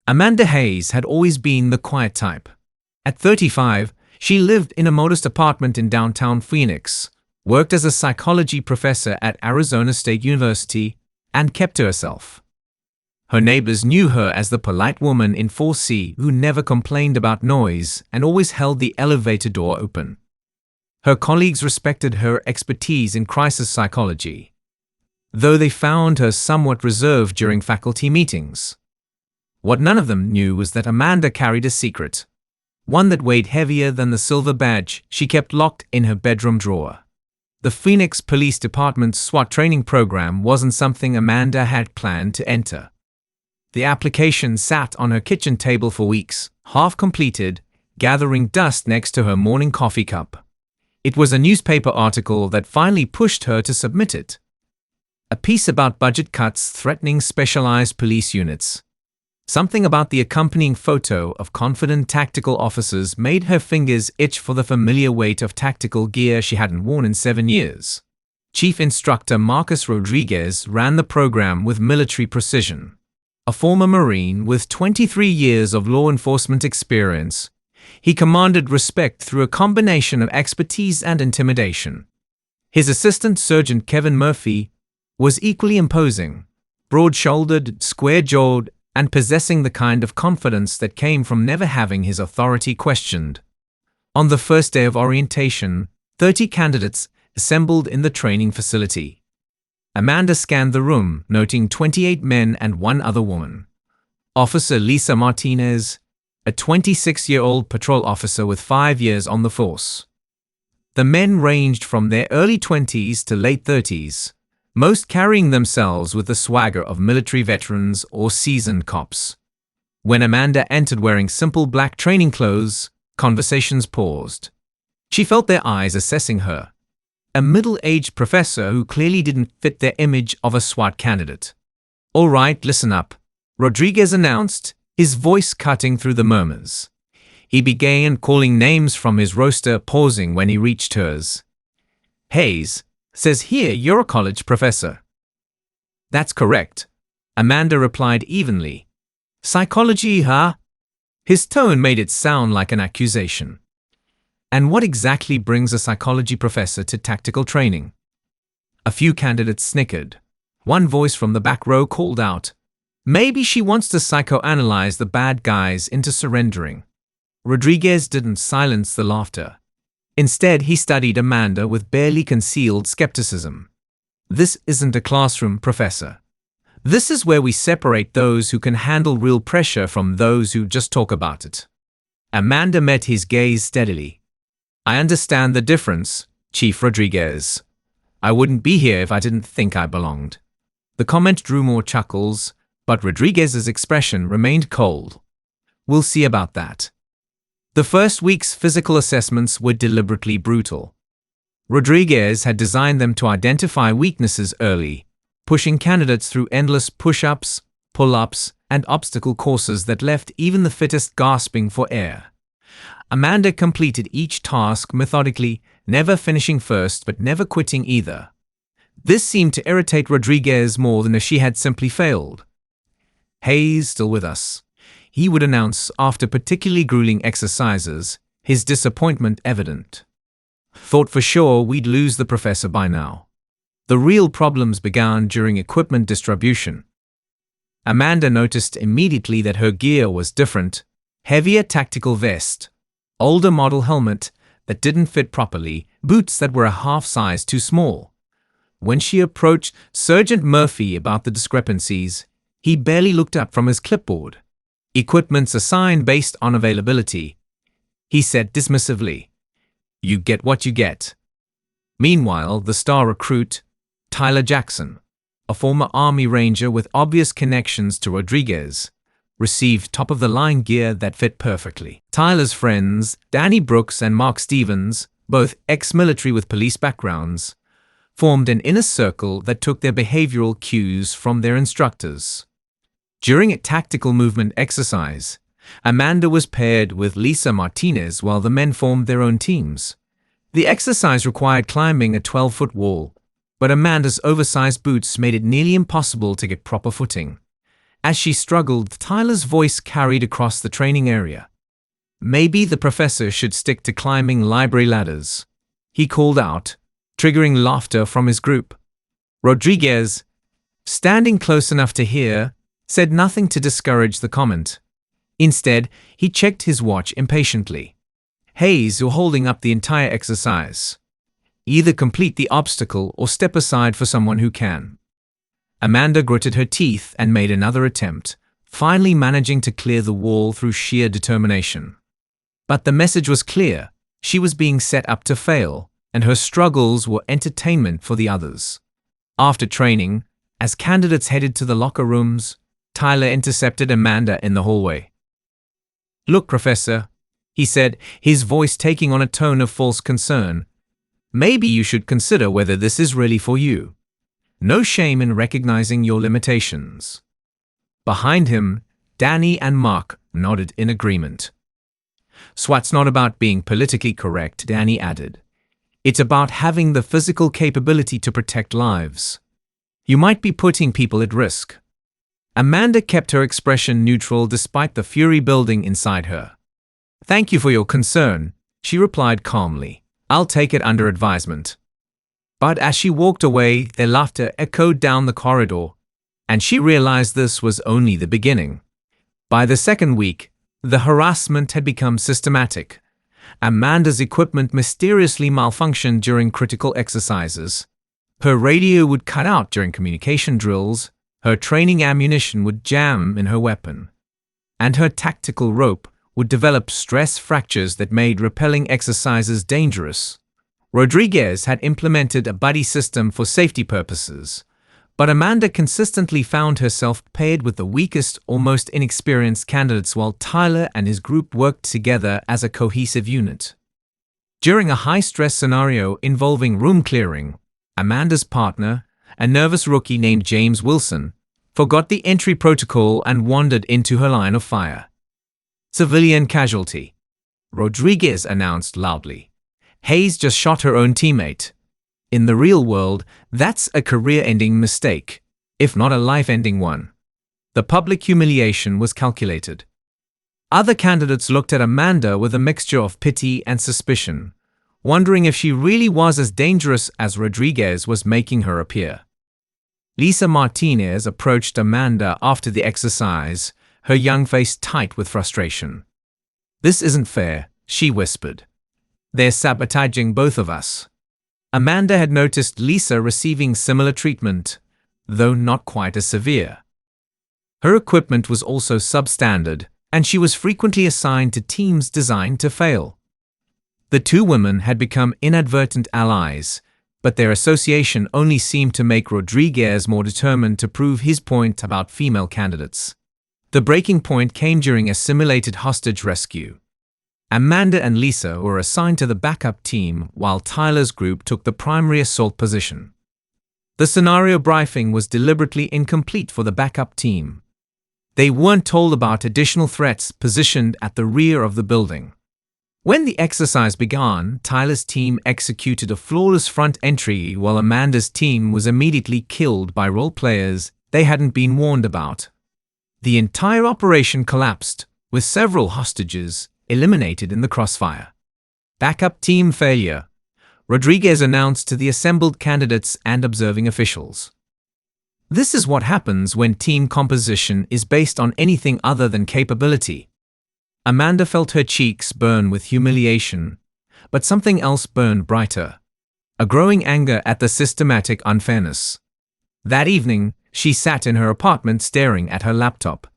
Amanda Hayes had always been the quiet type. At 35, she lived in a modest apartment in downtown Phoenix, worked as a psychology professor at Arizona State University, and kept to herself. Her neighbors knew her as the polite woman in 4C who never complained about noise and always held the elevator door open. Her colleagues respected her expertise in crisis psychology, though they found her somewhat reserved during faculty meetings. What none of them knew was that Amanda carried a secret, one that weighed heavier than the silver badge she kept locked in her bedroom drawer. The Phoenix Police Department's SWAT training program wasn't something Amanda had planned to enter. The application sat on her kitchen table for weeks, half completed, gathering dust next to her morning coffee cup. It was a newspaper article that finally pushed her to submit it. A piece about budget cuts threatening specialized police units. Something about the accompanying photo of confident tactical officers made her fingers itch for the familiar weight of tactical gear she hadn't worn in 7 years. Chief Instructor Marcus Rodriguez ran the program with military precision. A former Marine with 23 years of law enforcement experience, he commanded respect through a combination of expertise and intimidation. His assistant Sergeant Kevin Murphy was equally imposing, broad-shouldered, square-jawed, and possessing the kind of confidence that came from never having his authority questioned. On the first day of orientation, 30 candidates assembled in the training facility. Amanda scanned the room, noting 28 men and 1 other woman. Officer Lisa Martinez, a 26-year-old patrol officer with 5 years on the force. The men ranged from their early 20s to late 30s, most carrying themselves with the swagger of military veterans or seasoned cops. When Amanda entered wearing simple black training clothes, conversations paused. She felt their eyes assessing her. A middle-aged professor who clearly didn't fit their image of a SWAT candidate. "All right, listen up," Rodriguez announced, his voice cutting through the murmurs. He began calling names from his roster, pausing when he reached hers. "Hayes, says here you're a college professor." "That's correct," Amanda replied evenly. "Psychology, huh?" His tone made it sound like an accusation. "And what exactly brings a psychology professor to tactical training?" A few candidates snickered. One voice from the back row called out, "Maybe she wants to psychoanalyze the bad guys into surrendering." Rodriguez didn't silence the laughter. Instead, he studied Amanda with barely concealed skepticism. "This isn't a classroom, Professor. This is where we separate those who can handle real pressure from those who just talk about it." Amanda met his gaze steadily. "I understand the difference, Chief Rodriguez. I wouldn't be here if I didn't think I belonged." The comment drew more chuckles, but Rodriguez's expression remained cold. "We'll see about that." The first week's physical assessments were deliberately brutal. Rodriguez had designed them to identify weaknesses early, pushing candidates through endless push-ups, pull-ups, and obstacle courses that left even the fittest gasping for air. Amanda completed each task methodically, never finishing first but never quitting either. This seemed to irritate Rodriguez more than if she had simply failed. "Hayes still with us," he would announce after particularly grueling exercises, his disappointment evident. "Thought for sure we'd lose the professor by now." The real problems began during equipment distribution. Amanda noticed immediately that her gear was different: heavier tactical vest, older model helmet that didn't fit properly, boots that were a half size too small. When she approached Sergeant Murphy about the discrepancies, he barely looked up from his clipboard. "Equipment's assigned based on availability," he said dismissively. "You get what you get." Meanwhile, the star recruit, Tyler Jackson, a former Army Ranger with obvious connections to Rodriguez, received top-of-the-line gear that fit perfectly. Tyler's friends, Danny Brooks and Mark Stevens, both ex-military with police backgrounds, formed an inner circle that took their behavioral cues from their instructors. During a tactical movement exercise, Amanda was paired with Lisa Martinez while the men formed their own teams. The exercise required climbing a 12-foot wall, but Amanda's oversized boots made it nearly impossible to get proper footing. As she struggled, Tyler's voice carried across the training area. Maybe the professor should stick to climbing library ladders, he called out, triggering laughter from his group. Rodriguez, standing close enough to hear, said nothing to discourage the comment. Instead, he checked his watch impatiently. Hayes, you're holding up the entire exercise. Either complete the obstacle or step aside for someone who can. Amanda gritted her teeth and made another attempt, finally managing to clear the wall through sheer determination. But the message was clear. She was being set up to fail, and her struggles were entertainment for the others. After training, as candidates headed to the locker rooms, Tyler intercepted Amanda in the hallway. Look, Professor, he said, his voice taking on a tone of false concern. Maybe you should consider whether this is really for you. No shame in recognizing your limitations. Behind him, Danny and Mark nodded in agreement. SWAT's not about being politically correct, Danny added. It's about having the physical capability to protect lives. You might be putting people at risk. Amanda kept her expression neutral despite the fury building inside her. Thank you for your concern, she replied calmly. I'll take it under advisement. But as she walked away, their laughter echoed down the corridor, and she realized this was only the beginning. By the second week, the harassment had become systematic. Amanda's equipment mysteriously malfunctioned during critical exercises. Her radio would cut out during communication drills, her training ammunition would jam in her weapon, and her tactical rope would develop stress fractures that made rappelling exercises dangerous. Rodriguez had implemented a buddy system for safety purposes, but Amanda consistently found herself paired with the weakest or most inexperienced candidates while Tyler and his group worked together as a cohesive unit. During a high-stress scenario involving room clearing, Amanda's partner, a nervous rookie named James Wilson, forgot the entry protocol and wandered into her line of fire. Civilian casualty, Rodriguez announced loudly. Hayes just shot her own teammate. In the real world, that's a career-ending mistake, if not a life-ending one. The public humiliation was calculated. Other candidates looked at Amanda with a mixture of pity and suspicion, wondering if she really was as dangerous as Rodriguez was making her appear. Lisa Martinez approached Amanda after the exercise, her young face tight with frustration. This isn't fair, she whispered. They're sabotaging both of us. Amanda had noticed Lisa receiving similar treatment, though not quite as severe. Her equipment was also substandard, and she was frequently assigned to teams designed to fail. The two women had become inadvertent allies, but their association only seemed to make Rodriguez more determined to prove his point about female candidates. The breaking point came during a simulated hostage rescue. Amanda and Lisa were assigned to the backup team while Tyler's group took the primary assault position. The scenario briefing was deliberately incomplete for the backup team. They weren't told about additional threats positioned at the rear of the building. When the exercise began, Tyler's team executed a flawless front entry while Amanda's team was immediately killed by role players they hadn't been warned about. The entire operation collapsed, with several hostages eliminated in the crossfire. Backup team failure, Rodriguez announced to the assembled candidates and observing officials. This is what happens when team composition is based on anything other than capability. Amanda felt her cheeks burn with humiliation, but something else burned brighter. A growing anger at the systematic unfairness. That evening, she sat in her apartment staring at her laptop,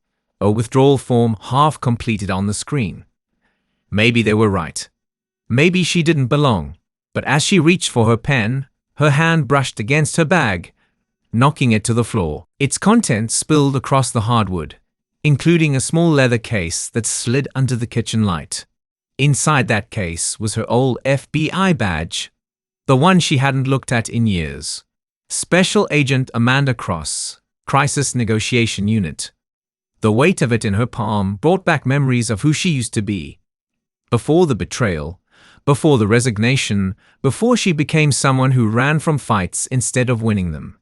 a withdrawal form half completed on the screen. Maybe they were right. Maybe she didn't belong. But as she reached for her pen, her hand brushed against her bag, knocking it to the floor. Its contents spilled across the hardwood, including a small leather case that slid under the kitchen light. Inside that case was her old FBI badge, the one she hadn't looked at in years. Special Agent Amanda Cross, Crisis Negotiation Unit. The weight of it in her palm brought back memories of who she used to be. Before the betrayal, before the resignation, before she became someone who ran from fights instead of winning them.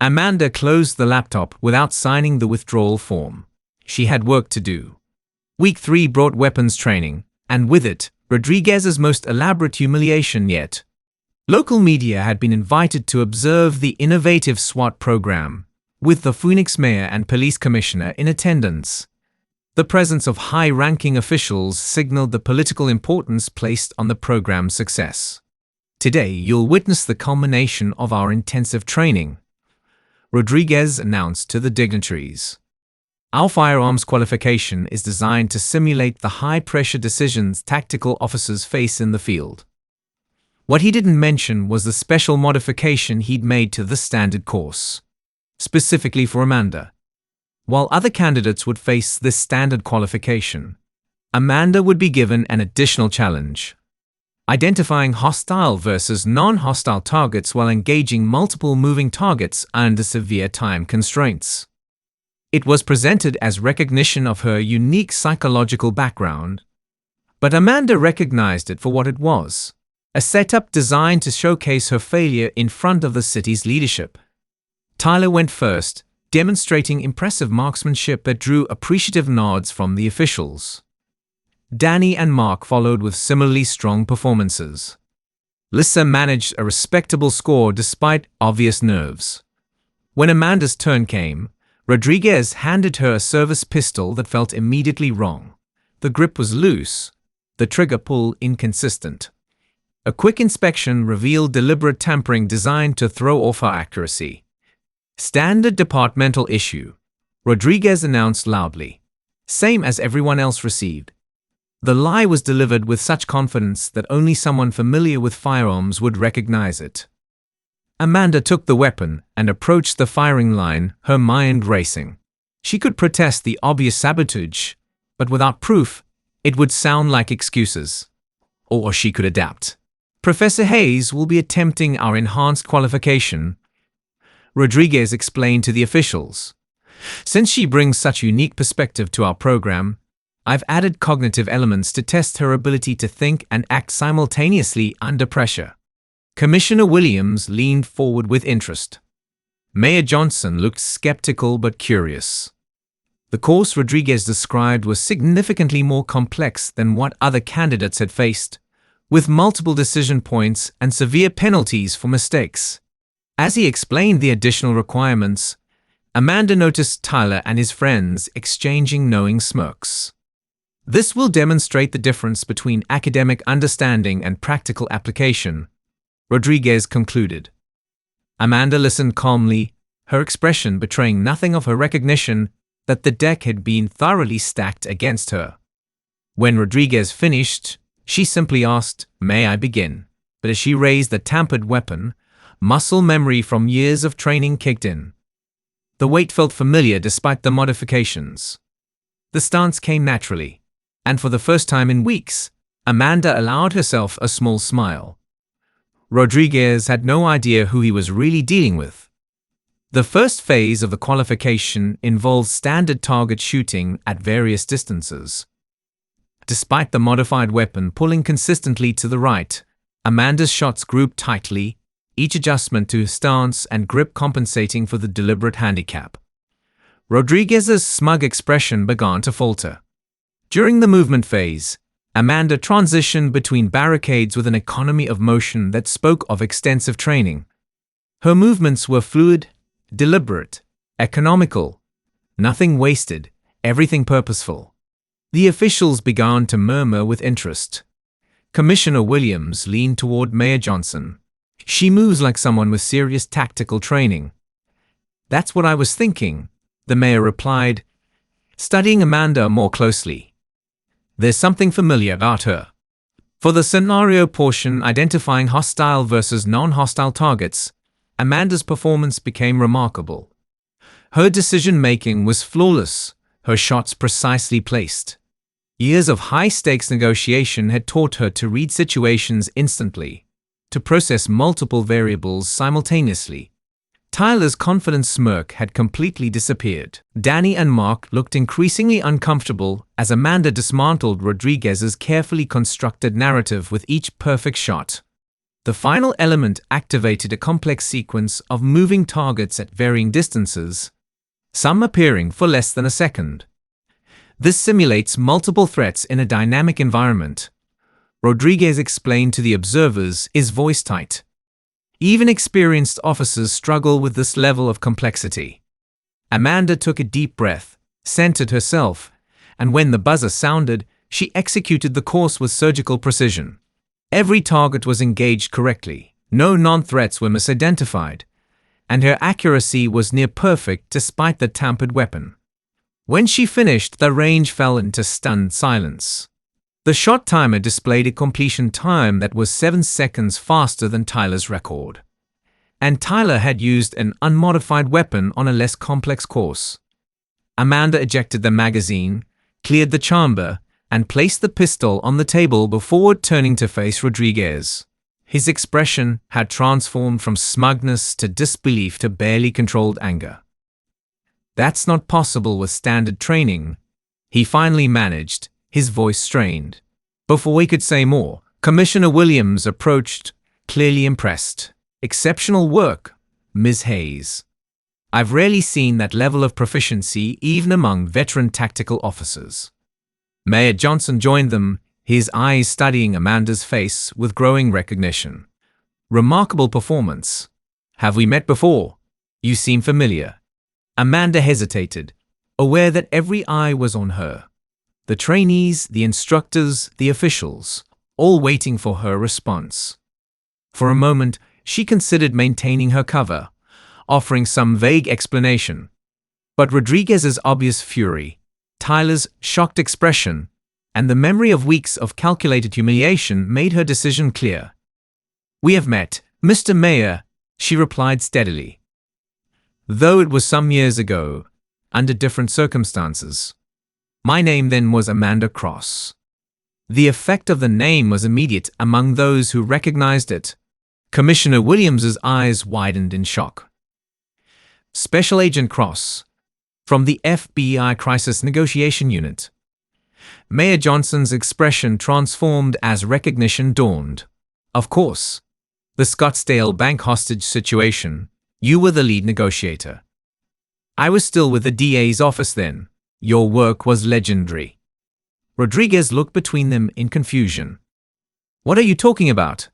Amanda closed the laptop without signing the withdrawal form. She had work to do. Week 3 brought weapons training, and with it, Rodriguez's most elaborate humiliation yet. Local media had been invited to observe the innovative SWAT program, with the Phoenix mayor and police commissioner in attendance. The presence of high-ranking officials signaled the political importance placed on the program's success. Today, you'll witness the culmination of our intensive training, Rodriguez announced to the dignitaries. Our firearms qualification is designed to simulate the high-pressure decisions tactical officers face in the field. What he didn't mention was the special modification he'd made to the standard course, specifically for Amanda. While other candidates would face this standard qualification, Amanda would be given an additional challenge: identifying hostile versus non-hostile targets while engaging multiple moving targets under severe time constraints. It was presented as recognition of her unique psychological background, but Amanda recognized it for what it was: a setup designed to showcase her failure in front of the city's leadership. Tyler went first, demonstrating impressive marksmanship that drew appreciative nods from the officials. Danny and Mark followed with similarly strong performances. Lissa managed a respectable score despite obvious nerves. When Amanda's turn came, Rodriguez handed her a service pistol that felt immediately wrong. The grip was loose, the trigger pull inconsistent. A quick inspection revealed deliberate tampering designed to throw off her accuracy. "Standard departmental issue," Rodriguez announced loudly. "Same as everyone else received." The lie was delivered with such confidence that only someone familiar with firearms would recognize it. Amanda took the weapon and approached the firing line, her mind racing. She could protest the obvious sabotage, but without proof, it would sound like excuses. Or she could adapt. "Professor Hayes will be attempting our enhanced qualification," Rodriguez explained to the officials. "Since she brings such unique perspective to our program, I've added cognitive elements to test her ability to think and act simultaneously under pressure." Commissioner Williams leaned forward with interest. Mayor Johnson looked skeptical but curious. The course Rodriguez described was significantly more complex than what other candidates had faced, with multiple decision points and severe penalties for mistakes. As he explained the additional requirements, Amanda noticed Tyler and his friends exchanging knowing smirks. "This will demonstrate the difference between academic understanding and practical application," Rodriguez concluded. Amanda listened calmly, her expression betraying nothing of her recognition that the deck had been thoroughly stacked against her. When Rodriguez finished, she simply asked, "May I begin?" But as she raised the tampered weapon, muscle memory from years of training kicked in. The weight felt familiar despite the modifications. The stance came naturally, and for the first time in weeks, Amanda allowed herself a small smile. Rodriguez had no idea who he was really dealing with. The first phase of the qualification involved standard target shooting at various distances. Despite the modified weapon pulling consistently to the right, Amanda's shots grouped tightly, each adjustment to stance and grip compensating for the deliberate handicap. Rodriguez's smug expression began to falter. During the movement phase, Amanda transitioned between barricades with an economy of motion that spoke of extensive training. Her movements were fluid, deliberate, economical. Nothing wasted, everything purposeful. The officials began to murmur with interest. Commissioner Williams leaned toward Mayor Johnson. "She moves like someone with serious tactical training." "That's what I was thinking," the mayor replied, studying Amanda more closely. "There's something familiar about her." For the scenario portion identifying hostile versus non-hostile targets, Amanda's performance became remarkable. Her decision-making was flawless, her shots precisely placed. Years of high-stakes negotiation had taught her to read situations instantly, to process multiple variables simultaneously. Tyler's confident smirk had completely disappeared. Danny and Mark looked increasingly uncomfortable as Amanda dismantled Rodriguez's carefully constructed narrative with each perfect shot. The final element activated a complex sequence of moving targets at varying distances, some appearing for less than a second. This simulates multiple threats in a dynamic environment. Rodriguez explained to the observers, his voice tight. Even experienced officers struggle with this level of complexity. Amanda took a deep breath, centered herself, and when the buzzer sounded, she executed the course with surgical precision. Every target was engaged correctly, no non-threats were misidentified, and her accuracy was near perfect despite the tampered weapon. When she finished, the range fell into stunned silence. The shot timer displayed a completion time that was 7 seconds faster than Tyler's record. And Tyler had used an unmodified weapon on a less complex course. Amanda ejected the magazine, cleared the chamber, and placed the pistol on the table before turning to face Rodriguez. His expression had transformed from smugness to disbelief to barely controlled anger. "That's not possible with standard training," he finally managed, his voice strained. Before he could say more, Commissioner Williams approached, clearly impressed. "Exceptional work, Ms. Hayes. I've rarely seen that level of proficiency even among veteran tactical officers." Mayor Johnson joined them, his eyes studying Amanda's face with growing recognition. "Remarkable performance. Have we met before? You seem familiar." Amanda hesitated, aware that every eye was on her. The trainees, the instructors, the officials, all waiting for her response. For a moment, she considered maintaining her cover, offering some vague explanation. But Rodriguez's obvious fury, Tyler's shocked expression, and the memory of weeks of calculated humiliation made her decision clear. "We have met, Mr. Mayor," she replied steadily. "Though it was some years ago, under different circumstances. My name then was Amanda Cross." The effect of the name was immediate among those who recognized it. Commissioner Williams's eyes widened in shock. "Special Agent Cross, from the FBI Crisis Negotiation Unit." Mayor Johnson's expression transformed as recognition dawned. "Of course. The Scottsdale bank hostage situation. You were the lead negotiator." "I was still with the DA's office then. Your work was legendary." Rodriguez looked between them in confusion. "What are you talking about?"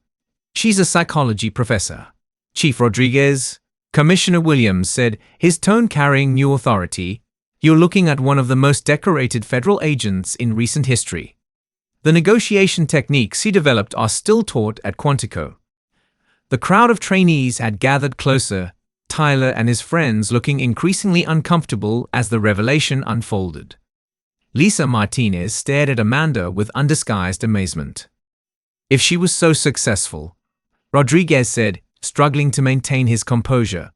"She's a psychology professor, Chief Rodriguez," Commissioner Williams said, his tone carrying new authority. "You're looking at one of the most decorated federal agents in recent history. The negotiation techniques he developed are still taught at Quantico." The crowd of trainees had gathered closer, Tyler and his friends looking increasingly uncomfortable as the revelation unfolded. Lisa Martinez stared at Amanda with undisguised amazement. "If she was so successful," Rodriguez said, struggling to maintain his composure,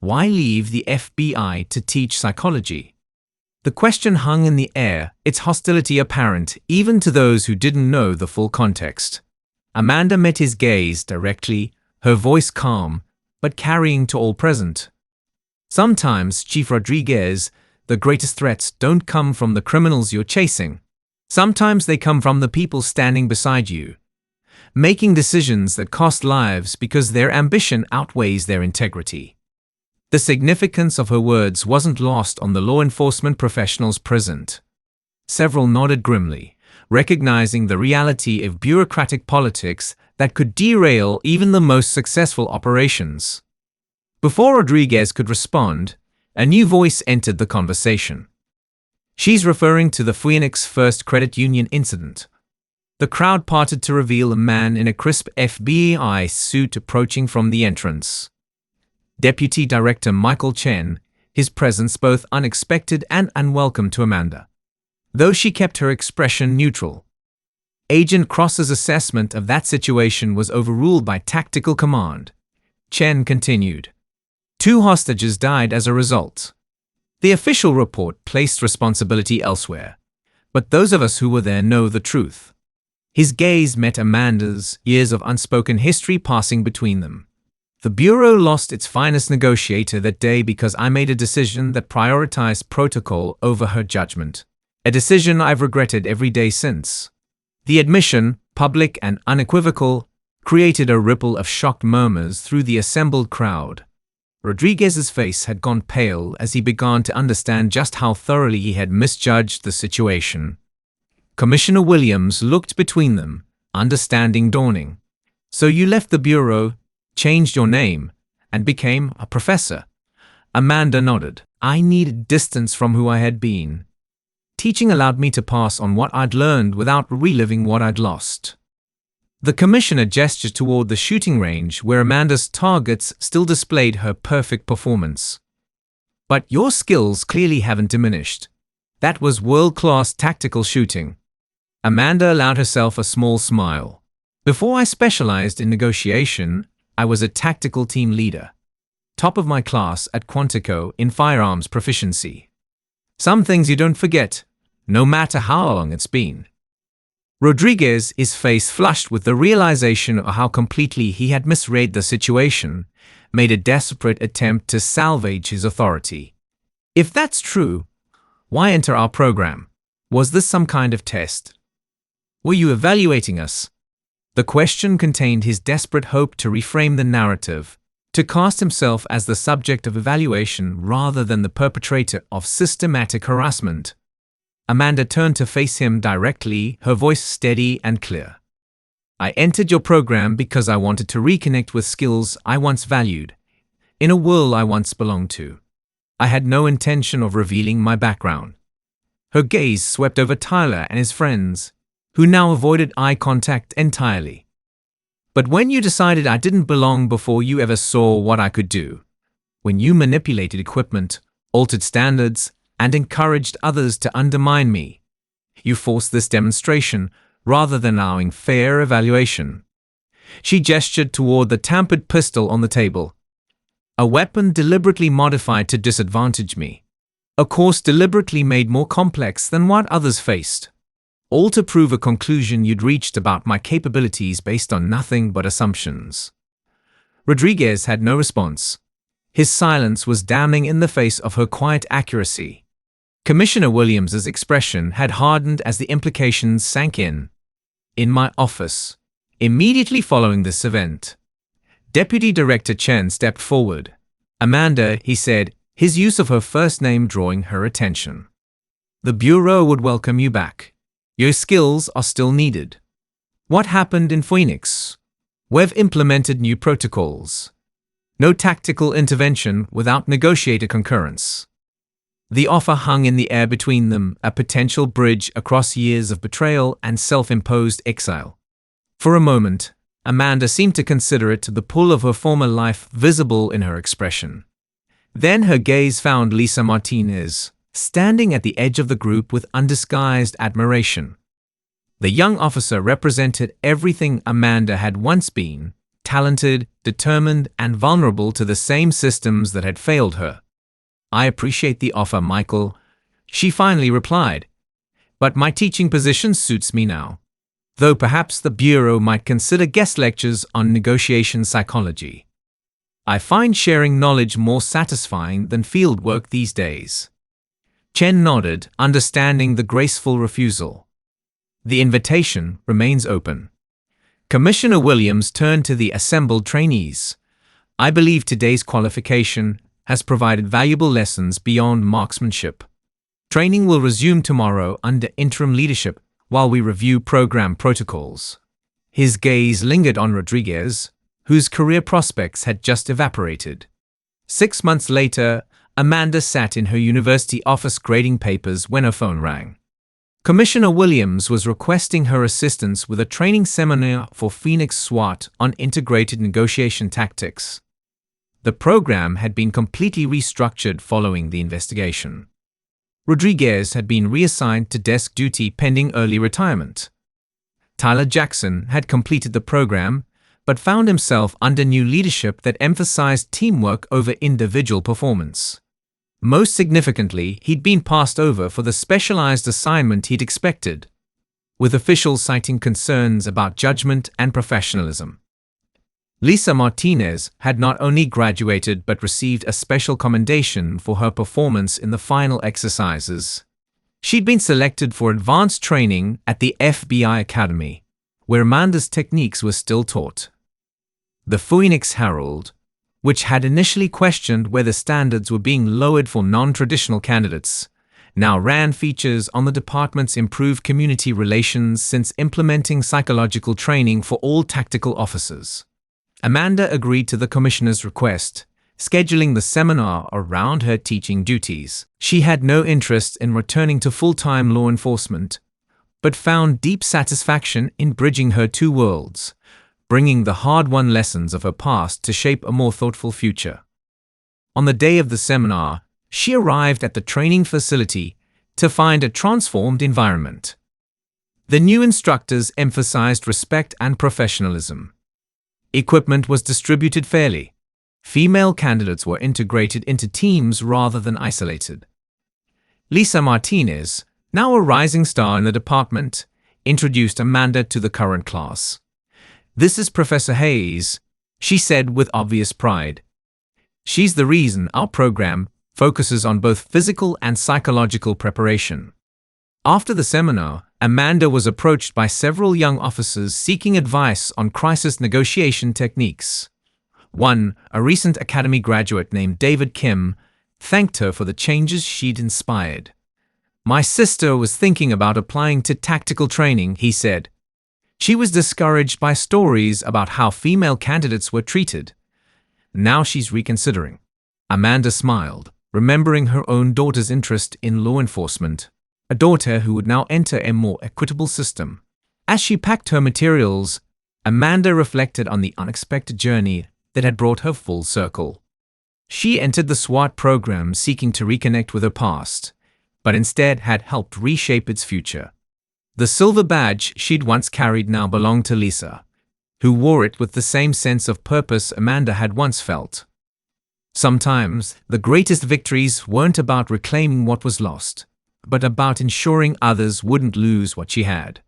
"why leave the FBI to teach psychology?" The question hung in the air, its hostility apparent even to those who didn't know the full context. Amanda met his gaze directly, her voice calm, but carrying to all present. "Sometimes, Chief Rodriguez, the greatest threats don't come from the criminals you're chasing. Sometimes they come from the people standing beside you, making decisions that cost lives because their ambition outweighs their integrity." The significance of her words wasn't lost on the law enforcement professionals present. Several nodded grimly, recognizing the reality of bureaucratic politics that could derail even the most successful operations. Before Rodriguez could respond, a new voice entered the conversation. "She's referring to the Phoenix First Credit Union incident." The crowd parted to reveal a man in a crisp FBI suit approaching from the entrance. Deputy Director Michael Chen, his presence both unexpected and unwelcome to Amanda, though she kept her expression neutral. Agent Cross's assessment of that situation was overruled by tactical command. Chen continued. 2 hostages died as a result. The official report placed responsibility elsewhere, but those of us who were there know the truth. His gaze met Amanda's, years of unspoken history passing between them. "The Bureau lost its finest negotiator that day because I made a decision that prioritized protocol over her judgment. A decision I've regretted every day since." The admission, public and unequivocal, created a ripple of shocked murmurs through the assembled crowd. Rodriguez's face had gone pale as he began to understand just how thoroughly he had misjudged the situation. Commissioner Williams looked between them, understanding dawning. "So you left the bureau, changed your name, and became a professor?" Amanda nodded. "I needed distance from who I had been. Teaching allowed me to pass on what I'd learned without reliving what I'd lost." The commissioner gestured toward the shooting range where Amanda's targets still displayed her perfect performance. "But your skills clearly haven't diminished. That was world-class tactical shooting." Amanda allowed herself a small smile. "Before I specialized in negotiation, I was a tactical team leader. Top of my class at Quantico in firearms proficiency. Some things you don't forget, no matter how long it's been." Rodriguez's face flushed with the realization of how completely he had misread the situation, made a desperate attempt to salvage his authority. "If that's true, why enter our program? Was this some kind of test? Were you evaluating us?" The question contained his desperate hope to reframe the narrative, to cast himself as the subject of evaluation rather than the perpetrator of systematic harassment. Amanda turned to face him directly, her voice steady and clear. "I entered your program because I wanted to reconnect with skills I once valued, in a world I once belonged to. I had no intention of revealing my background." Her gaze swept over Tyler and his friends, who now avoided eye contact entirely. "But when you decided I didn't belong before you ever saw what I could do, when you manipulated equipment, altered standards, and encouraged others to undermine me, you forced this demonstration rather than allowing fair evaluation." She gestured toward the tampered pistol on the table. "A weapon deliberately modified to disadvantage me. A course deliberately made more complex than what others faced. All to prove a conclusion you'd reached about my capabilities based on nothing but assumptions." Rodriguez had no response. His silence was damning in the face of her quiet accuracy. Commissioner Williams's expression had hardened as the implications sank in. "In my office, immediately following this event." Deputy Director Chen stepped forward. "Amanda," he said, his use of her first name drawing her attention. "The Bureau would welcome you back. Your skills are still needed." "What happened in Phoenix?" "We've implemented new protocols. No tactical intervention without negotiator concurrence." The offer hung in the air between them, a potential bridge across years of betrayal and self-imposed exile. For a moment, Amanda seemed to consider it, the pull of her former life visible in her expression. Then her gaze found Lisa Martinez, standing at the edge of the group with undisguised admiration. The young officer represented everything Amanda had once been: talented, determined, and vulnerable to the same systems that had failed her. "I appreciate the offer, Michael," she finally replied. "But my teaching position suits me now. Though perhaps the Bureau might consider guest lectures on negotiation psychology. I find sharing knowledge more satisfying than field work these days." Chen nodded, understanding the graceful refusal. "The invitation remains open." Commissioner Williams turned to the assembled trainees. "I believe today's qualification has provided valuable lessons beyond marksmanship. Training will resume tomorrow under interim leadership while we review program protocols." His gaze lingered on Rodriguez, whose career prospects had just evaporated. 6 months later, Amanda sat in her university office grading papers when her phone rang. Commissioner Williams was requesting her assistance with a training seminar for Phoenix SWAT on integrated negotiation tactics. The program had been completely restructured following the investigation. Rodriguez had been reassigned to desk duty pending early retirement. Tyler Jackson had completed the program, but found himself under new leadership that emphasized teamwork over individual performance. Most significantly, he'd been passed over for the specialized assignment he'd expected, with officials citing concerns about judgment and professionalism. Lisa Martinez had not only graduated but received a special commendation for her performance in the final exercises. She'd been selected for advanced training at the FBI Academy, where Amanda's techniques were still taught. The Phoenix Herald, which had initially questioned whether standards were being lowered for non-traditional candidates, now ran features on the department's improved community relations since implementing psychological training for all tactical officers. Amanda agreed to the commissioner's request, scheduling the seminar around her teaching duties. She had no interest in returning to full-time law enforcement, but found deep satisfaction in bridging her two worlds, bringing the hard-won lessons of her past to shape a more thoughtful future. On the day of the seminar, she arrived at the training facility to find a transformed environment. The new instructors emphasized respect and professionalism. Equipment was distributed fairly. Female candidates were integrated into teams rather than isolated. Lisa Martinez, now a rising star in the department, introduced Amanda to the current class. "This is Professor Hayes," she said with obvious pride. "She's the reason our program focuses on both physical and psychological preparation." After the seminar, Amanda was approached by several young officers seeking advice on crisis negotiation techniques. One, a recent academy graduate named David Kim, thanked her for the changes she'd inspired. "My sister was thinking about applying to tactical training," he said. She was discouraged by stories about how female candidates were treated. Now she's reconsidering. Amanda smiled, remembering her own daughter's interest in law enforcement, a daughter who would now enter a more equitable system. As she packed her materials, Amanda reflected on the unexpected journey that had brought her full circle. She entered the SWAT program seeking to reconnect with her past, but instead had helped reshape its future. The silver badge she'd once carried now belonged to Lisa, who wore it with the same sense of purpose Amanda had once felt. Sometimes, the greatest victories weren't about reclaiming what was lost, but about ensuring others wouldn't lose what she had.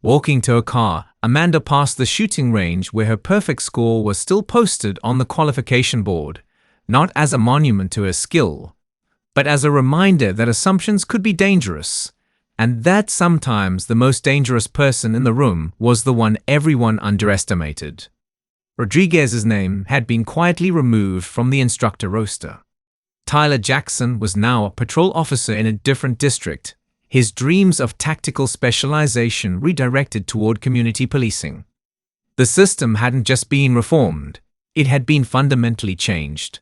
Walking to her car, Amanda passed the shooting range where her perfect score was still posted on the qualification board, not as a monument to her skill, but as a reminder that assumptions could be dangerous, and that sometimes the most dangerous person in the room was the one everyone underestimated. Rodriguez's name had been quietly removed from the instructor roster. Tyler Jackson was now a patrol officer in a different district, his dreams of tactical specialization redirected toward community policing. The system hadn't just been reformed, it had been fundamentally changed.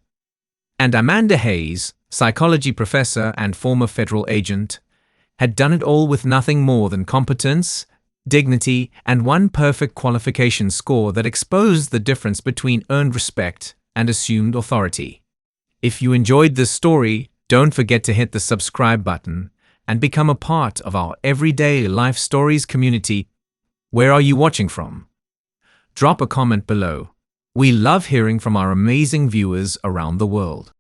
And Amanda Hayes, psychology professor and former federal agent, had done it all with nothing more than competence, dignity, and one perfect qualification score that exposed the difference between earned respect and assumed authority. If you enjoyed this story, don't forget to hit the subscribe button and become a part of our everyday life stories community. Where are you watching from? Drop a comment below. We love hearing from our amazing viewers around the world.